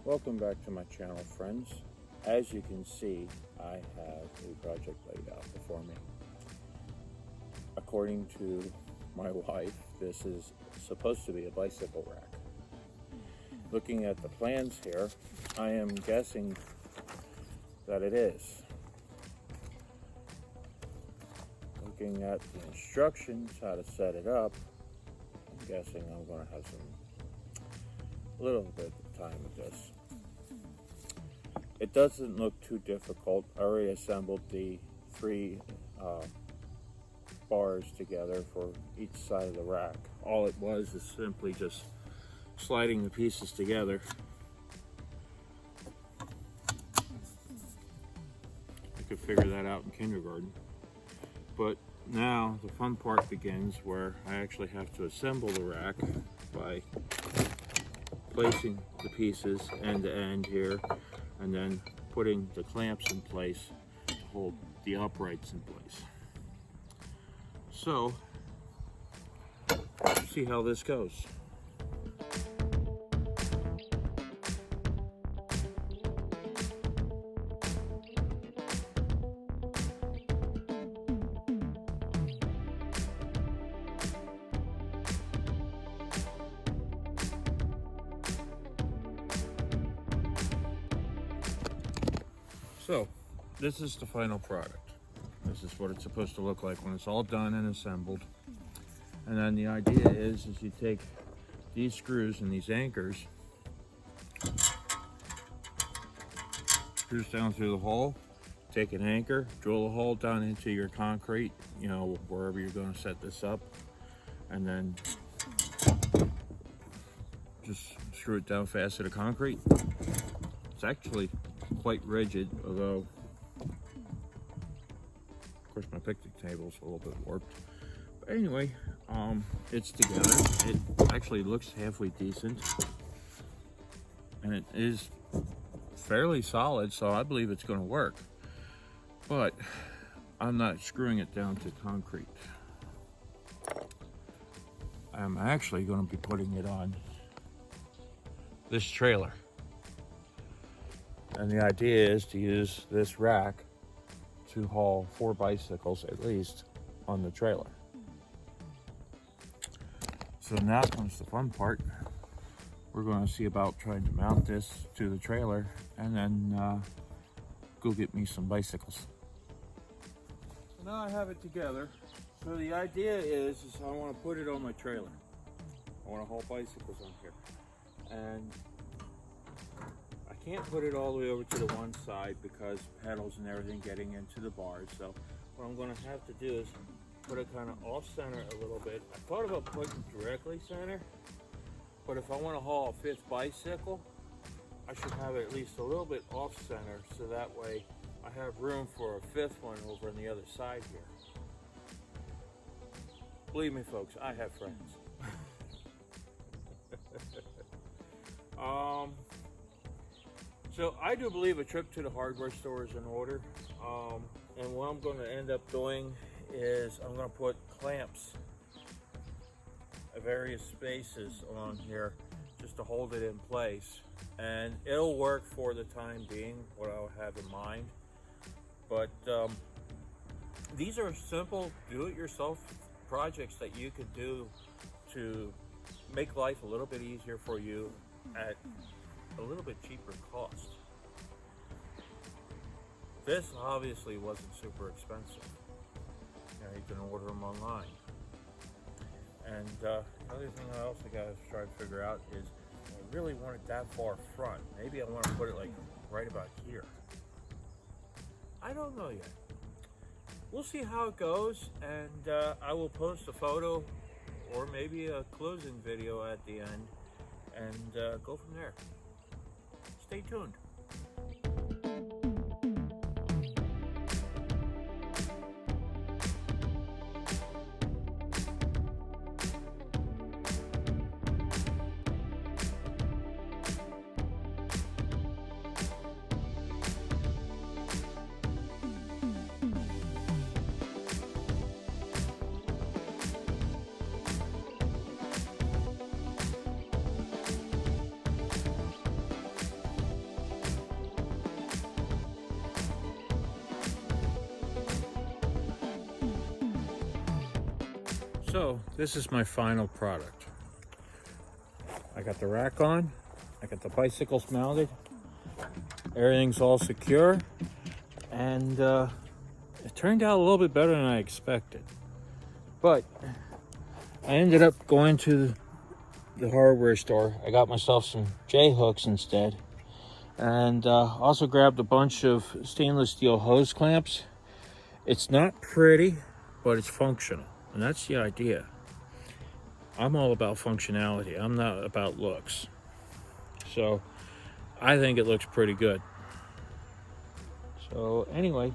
Welcome back to my channel, friends. As you can see, I have a project laid out before me. According to my wife, this is supposed to be a bicycle rack. Looking at the plans here, I am guessing that it is. Looking at the instructions, how to set it up, I'm guessing I'm going to have a little bit of time with this. It doesn't look too difficult. I already assembled the three bars together for each side of the rack. All it was is simply just sliding the pieces together. I could figure that out in kindergarten. But now the fun part begins, where I actually have to assemble the rack by placing the pieces end to end here, and then putting the clamps in place to hold the uprights in place. So, see how this goes. So, this is the final product. This is what it's supposed to look like when it's all done and assembled. And then the idea is you take these screws and these anchors, screws down through the hole, take an anchor, drill a hole down into your concrete, wherever you're going to set this up, and then just screw it down fast to the concrete. It's actually quite rigid, although of course my picnic table's a little bit warped. But anyway, it's together. It actually looks halfway decent, and it is fairly solid, so I believe it's going to work. But I'm not screwing it down to concrete. I'm actually going to be putting it on this trailer. And the idea is to use this rack to haul 4 bicycles at least on the trailer. So now comes the fun part. We're going to see about trying to mount this to the trailer and then go get me some bicycles. So now I have it together. So the idea is I want to put it on my trailer. I want to haul bicycles on here. And I can't put it all the way over to the one side because pedals and everything getting into the bars. So what I'm going to have to do is put it kind of off center a little bit. I thought about putting directly center, but if I want to haul a 5th bicycle, I should have it at least a little bit off center, so that way I have room for a 5th one over on the other side here. Believe me, folks, I have friends. So I do believe a trip to the hardware store is in order. And what I'm going to end up doing is I'm going to put clamps at various spaces along here just to hold it in place. And it'll work for the time being, what I'll have in mind. But these are simple do-it-yourself projects that you could do to make life a little bit easier for you at a little bit cheaper cost. This obviously wasn't super expensive. You can order them online. And another thing I also got to try to figure out is I really want it that far front. Maybe I want to put it like right about here. I don't know yet. We'll see how it goes, and I will post a photo or maybe a closing video at the end and go from there. Stay tuned. So this is my final product. I got the rack on, I got the bicycles mounted, everything's all secure, and it turned out a little bit better than I expected. But I ended up going to the hardware store. I got myself some J-hooks instead, and also grabbed a bunch of stainless steel hose clamps. It's not pretty, but it's functional, and that's the idea. I'm all about functionality. I'm not about looks. So I think it looks pretty good. So anyway,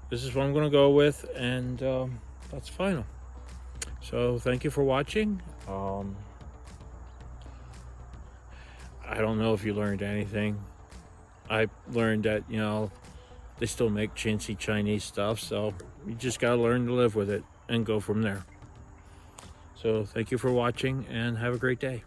this is what I'm going to go with, and that's final. So thank you for watching. I don't know if you learned anything. I learned that, you know, they still make chintzy Chinese stuff, so you just got to learn to live with it and go from there. So thank you for watching, and have a great day.